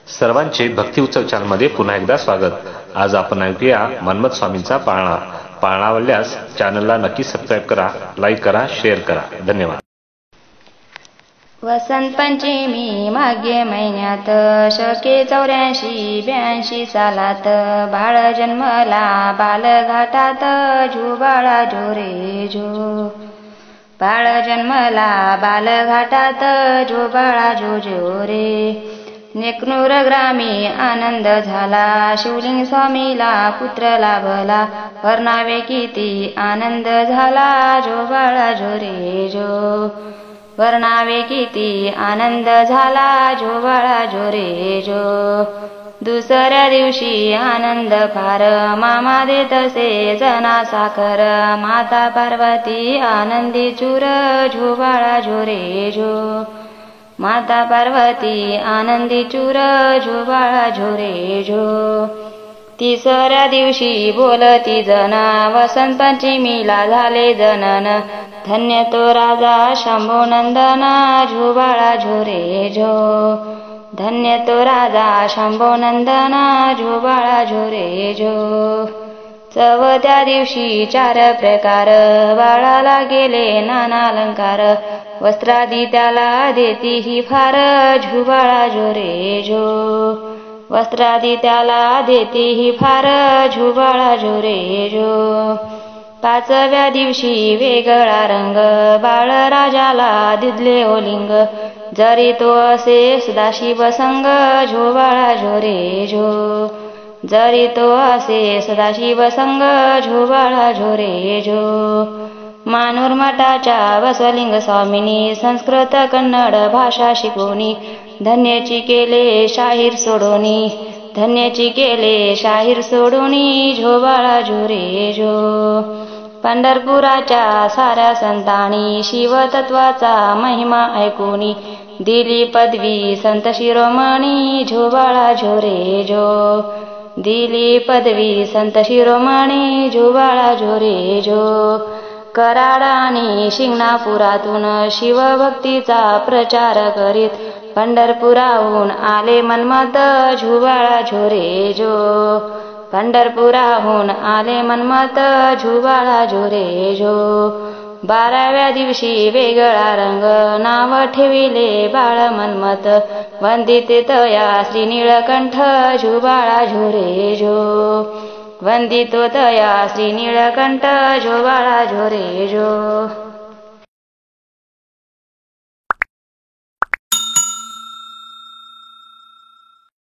सर्वांचे भक्ती उत्सव चॅनलमध्ये पुन्हा एकदा स्वागत। आज आपण ऐकूया मन्मथ स्वामींचा पाळणा। पाळणा आवडल्यास चॅनलला नक्की सबस्क्राइब करा, लाईक करा, शेअर करा। धन्यवाद। वसंत पंचमी माघे महिन्यात शके 84-82 सालात बाळ जन्मला बालघाटात झुबाळा झोरे झो। बाळ जन्मला बालघाटात झुबाळा झो झो रे। नेकनूर ग्रामी आनंद झाला, शिवलिंग स्वामीला पुत्र लाभला। वर्णावे किती आनंद झाला, झोबाळा झोरे झो। वर्णावे किती आनंद झाला, झोबाळा झोरे झो। दुसऱ्या दिवशी आनंद फार, मामा देत असे जना साखर। माता पार्वती आनंदी चूर, झोबाळा झोरे झो। माता पार्वती आनंदी चूर, झोबाळा झोरे झो। तिसऱ्या दिवशी बोलती जना, वसंत पंचमीला झाले जनन। धन्य तो राजा शंभो नंदना, झोबाळा झोरे झो। धन्य तो राजा शंभो नंदना, झोबाळा झोरे झो। चौथ्या दिवशी 4 प्रकार, बाळाला गेले नाना अलंकार। वस्त्रादी त्याला देती ही फार, झुबाळा झोरे झो। वस्त्रादी त्याला देती ही फार, झुबाळा झोरे झो। 5व्या दिवशी वेगळा रंग, बाळ राजाला दिदले ओलिंग। जरी तो असे सदाशिव संग, झोबाळा झोरे झो। जरी तो असे सदाशिव संग, झोबाळा झोरे झो। मानूर मठाच्या बसवलिंग स्वामिनी संस्कृत कन्नड भाषा शिकवणी। धन्यची केले शाहीर सोडोनी, धन्यची केले शाहीर सोडोनी, झोबाळा झोरे झो। पंढरपुराच्या साऱ्या संतांनी शिवतत्वाचा महिमा ऐकूनी। दिली पदवी संत शिरोमणी, झोबाळा झोरे झो। दिली पदवी संत शिरोमणी, झोबाळा झोरे झो। कराड आणि शिंगणापुरातून शिवभक्तीचा प्रचार करीत पंढरपुराहून आले मन्मथ, झुबाळा झोरे झो। पंढरपुराहून आले मन्मथ, झुबाळा झोरे झो। 12व्या दिवशी वेगळा रंग, नाव ठेविले बाळ मन्मथ। वंदिते तया श्री नीळकंठ, झुबाळा झोरे झो। वंदितो तया श्री नीळकंठ, झोबाळा झोरे झो।